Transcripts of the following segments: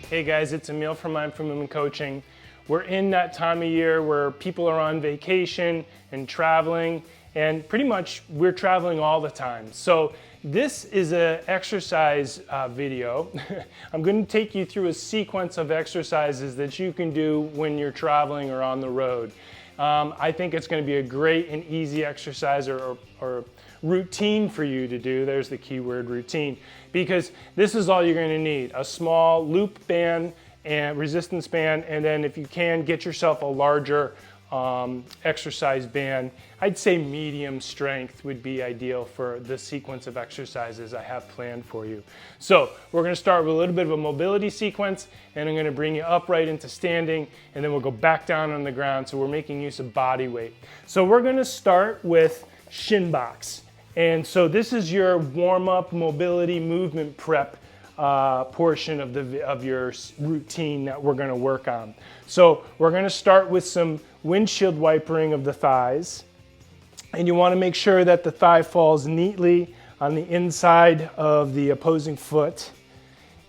Hey guys, it's Emil from I'm From Women Coaching. We're in that time of year where people are on vacation and traveling, and pretty much we're traveling all the time. So this is an exercise video. I'm going to take you through a sequence of exercises that you can do when you're traveling or on the road. I think it's going to be a great and easy exercise or routine for you to do. There's the key word, routine, because this is all you're going to need: a small loop band and resistance band, and then if you can, get yourself a larger exercise band. I'd say medium strength would be ideal for the sequence of exercises I have planned for you. So we're going to start with a little bit of a mobility sequence, and I'm going to bring you upright into standing, and then we'll go back down on the ground. So we're making use of body weight. So we're going to start with shin box. And so this is your warm-up mobility movement prep portion of your routine that we're going to work on. So we're going to start with some windshield wipering of the thighs. And you want to make sure that the thigh falls neatly on the inside of the opposing foot.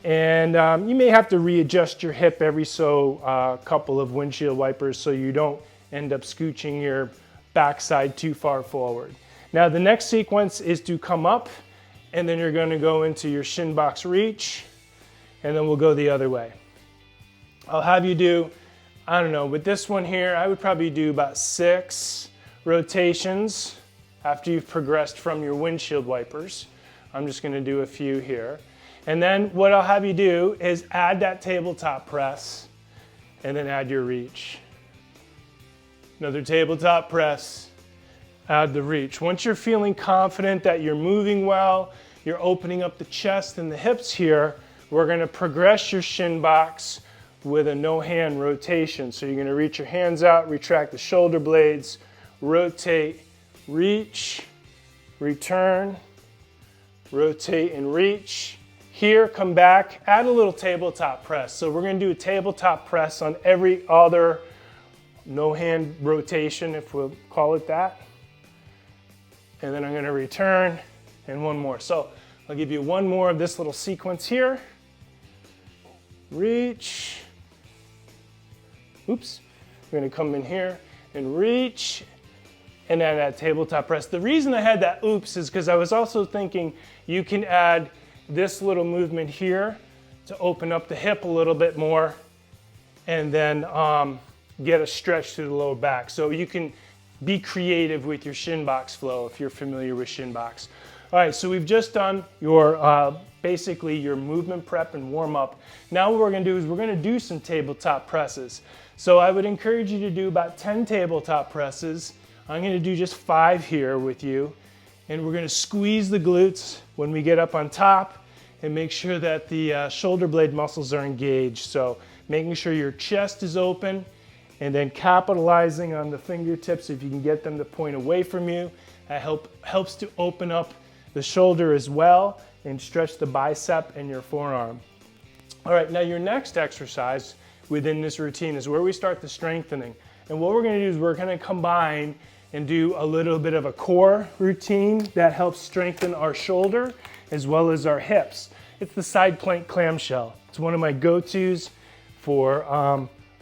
And you may have to readjust your hip every so couple of windshield wipers so you don't end up scooching your backside too far forward. Now the next sequence is to come up, and then you're going to go into your shin box reach, and then we'll go the other way. I'll have you do, I don't know, with this one here, I would probably do about 6 rotations after you've progressed from your windshield wipers. I'm just going to do a few here. And then what I'll have you do is add that tabletop press, and then add your reach. Another tabletop press. Add the reach. Once you're feeling confident that you're moving well, you're opening up the chest and the hips here, we're going to progress your shin box with a no-hand rotation. So you're going to reach your hands out, retract the shoulder blades, rotate, reach, return, rotate and reach. Here, come back, add a little tabletop press. So we're going to do a tabletop press on every other no-hand rotation, if we'll call it that. And then I'm going to return, and one more. So I'll give you one more of this little sequence here. Reach. Oops. We're going to come in here and reach, and then that tabletop press. The reason I had that oops is because I was also thinking you can add this little movement here to open up the hip a little bit more, and then get a stretch through the lower back. So you can be creative with your shin box flow if you're familiar with shin box. All right, so we've just done your basically your movement prep and warm up. Now what we're going to do is we're going to do some tabletop presses. So I would encourage you to do about 10 tabletop presses. I'm going to do just 5 here with you, and we're going to squeeze the glutes when we get up on top and make sure that the shoulder blade muscles are engaged. So making sure your chest is open, and then capitalizing on the fingertips if you can get them to point away from you. That helps to open up the shoulder as well and stretch the bicep and your forearm. All right, now your next exercise within this routine is where we start the strengthening. And what we're going to do is we're going to combine and do a little bit of a core routine that helps strengthen our shoulder as well as our hips. It's the side plank clamshell. It's one of my go-tos for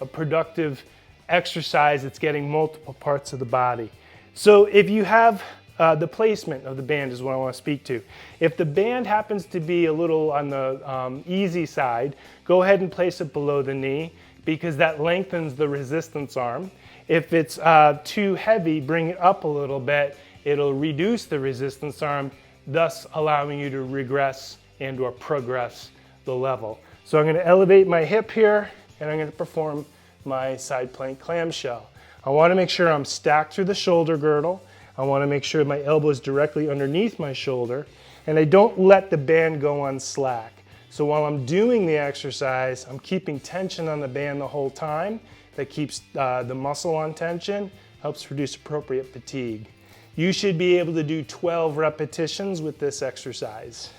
a productive exercise that's getting multiple parts of the body. So if you have the placement of the band is what I want to speak to. If the band happens to be a little on the easy side, go ahead and place it below the knee because that lengthens the resistance arm. If it's too heavy, bring it up a little bit. It'll reduce the resistance arm, thus allowing you to regress and or progress the level. So I'm going to elevate my hip here, and I'm going to perform my side plank clamshell. I want to make sure I'm stacked through the shoulder girdle. I want to make sure my elbow is directly underneath my shoulder, and I don't let the band go on slack. So while I'm doing the exercise, I'm keeping tension on the band the whole time. That keeps the muscle on tension, helps produce appropriate fatigue. You should be able to do 12 repetitions with this exercise.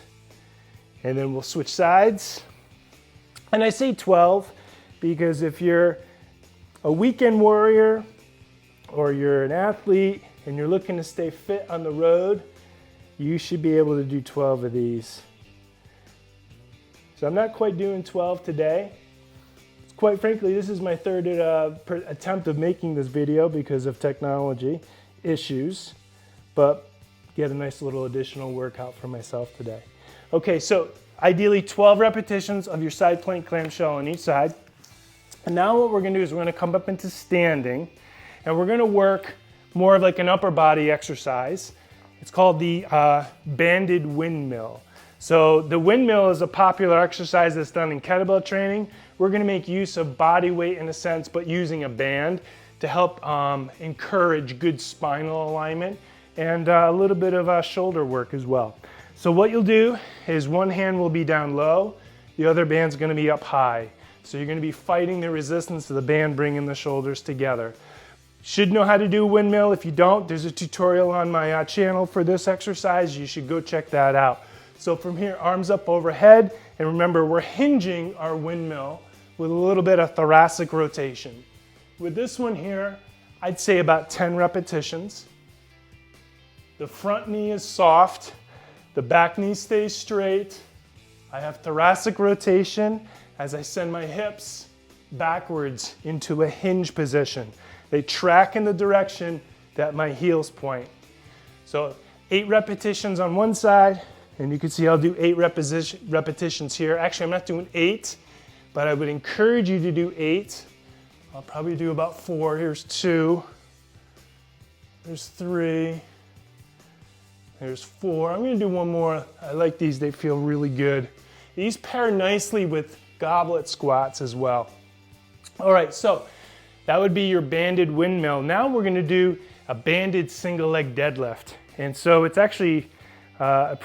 And then we'll switch sides. And I say 12 because if you're a weekend warrior or you're an athlete and you're looking to stay fit on the road, you should be able to do 12 of these. So I'm not quite doing 12 today, quite frankly, this is my third attempt of making this video because of technology issues, but get a nice little additional workout for myself today. Okay, so ideally 12 repetitions of your side plank clamshell on each side. And now what we're gonna do is we're gonna come up into standing, and we're gonna work more of like an upper body exercise. It's called the banded windmill. So the windmill is a popular exercise that's done in kettlebell training. We're gonna make use of body weight in a sense, but using a band to help encourage good spinal alignment and a little bit of shoulder work as well. So what you'll do is one hand will be down low, the other band's gonna be up high. So you're gonna be fighting the resistance of the band bringing the shoulders together. Should know how to do a windmill. If you don't, there's a tutorial on my channel for this exercise. You should go check that out. So from here, arms up overhead, and remember, we're hinging our windmill with a little bit of thoracic rotation. With this one here, I'd say about 10 repetitions. The front knee is soft, the back knee stays straight. I have thoracic rotation as I send my hips backwards into a hinge position. They track in the direction that my heels point. So 8 repetitions on one side, and you can see I'll do 8 repetitions here. Actually, I'm not doing 8, but I would encourage you to do 8. I'll probably do about 4. Here's 2. There's 3. There's 4. I'm gonna do one more. I like these, they feel really good. These pair nicely with goblet squats as well. All right, so that would be your banded windmill. Now we're gonna do a banded single leg deadlift. And so it's actually a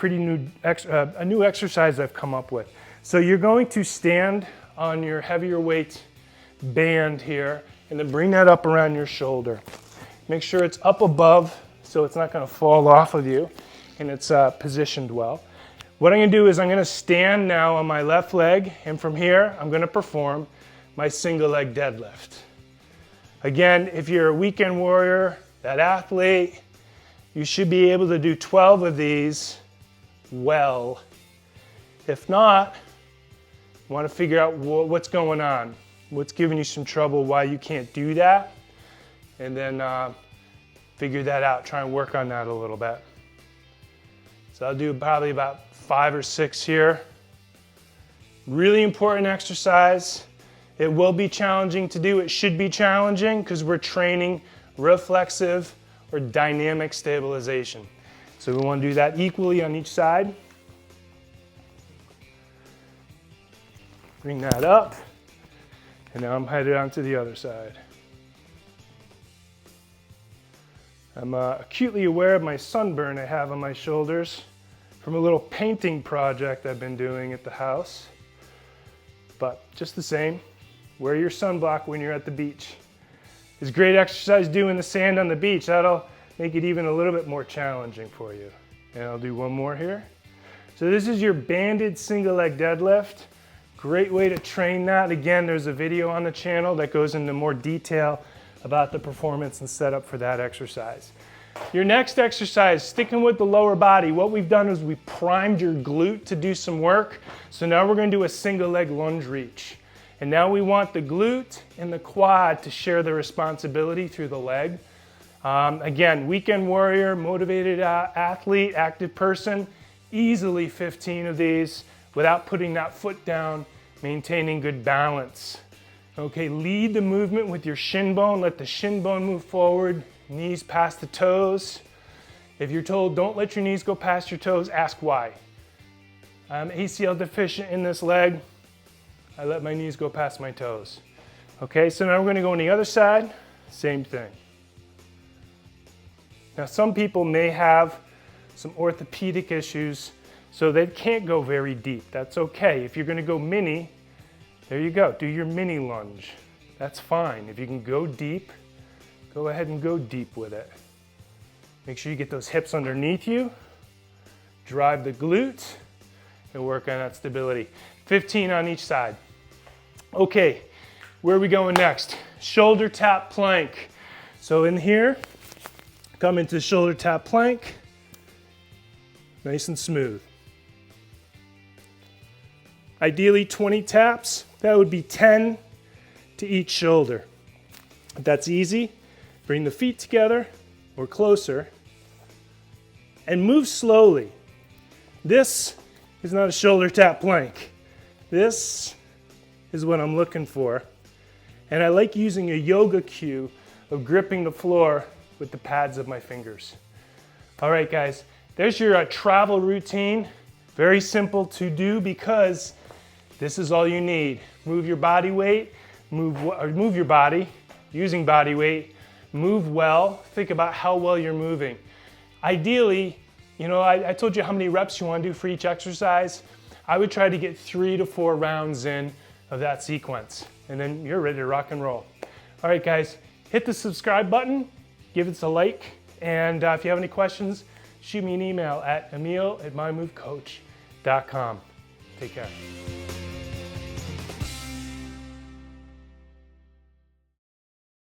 new exercise I've come up with. So you're going to stand on your heavier weight band here and then bring that up around your shoulder. Make sure it's up above so it's not gonna fall off of you and it's positioned well. What I'm gonna do is I'm gonna stand now on my left leg, and from here I'm gonna perform my single leg deadlift. Again, if you're a weekend warrior, that athlete, you should be able to do 12 of these well. If not, you want to figure out what's going on, what's giving you some trouble, why you can't do that, and then figure that out, try and work on that a little bit. So I'll do probably about 5 or 6 here. Really important exercise. It will be challenging to do. It should be challenging because we're training reflexive or dynamic stabilization. So we want to do that equally on each side. Bring that up. And now I'm headed on to the other side. I'm acutely aware of my sunburn I have on my shoulders from a little painting project I've been doing at the house. But just the same, wear your sunblock when you're at the beach. It's great exercise doing the sand on the beach. That'll make it even a little bit more challenging for you. And I'll do one more here. So this is your banded single leg deadlift. Great way to train that. Again, there's a video on the channel that goes into more detail about the performance and setup for that exercise. Your next exercise, sticking with the lower body, what we've done is we primed your glute to do some work. So now we're gonna do a single leg lunge reach. And now we want the glute and the quad to share the responsibility through the leg. Again, weekend warrior, motivated athlete, active person, easily 15 of these without putting that foot down, maintaining good balance. Okay, lead the movement with your shin bone. Let the shin bone move forward, knees past the toes. If you're told don't let your knees go past your toes, ask why. I'm ACL deficient in this leg. I let my knees go past my toes. Okay, so now we're gonna go on the other side, same thing. Now some people may have some orthopedic issues, so they can't go very deep. That's okay. If you're gonna go mini, there you go, do your mini lunge. That's fine. If you can go deep, go ahead and go deep with it. Make sure you get those hips underneath you, drive the glute, and work on that stability. 15 on each side. Okay, where are we going next? Shoulder tap plank. So in here, come into shoulder tap plank, nice and smooth. Ideally 20 taps, that would be 10 to each shoulder. If that's easy, bring the feet together or closer and move slowly. This is not a shoulder tap plank. This is what I'm looking for. And I like using a yoga cue of gripping the floor with the pads of my fingers. All right, guys, there's your travel routine. Very simple to do because this is all you need. Move your body weight, move your body using body weight, move well. Think about how well you're moving. Ideally, I told you how many reps you want to do for each exercise. I would try to get 3 to 4 rounds in of that sequence, and then you're ready to rock and roll. All right, guys, hit the subscribe button, give us a like, and if you have any questions, shoot me an email at emil@mymovecoach.com. Take care.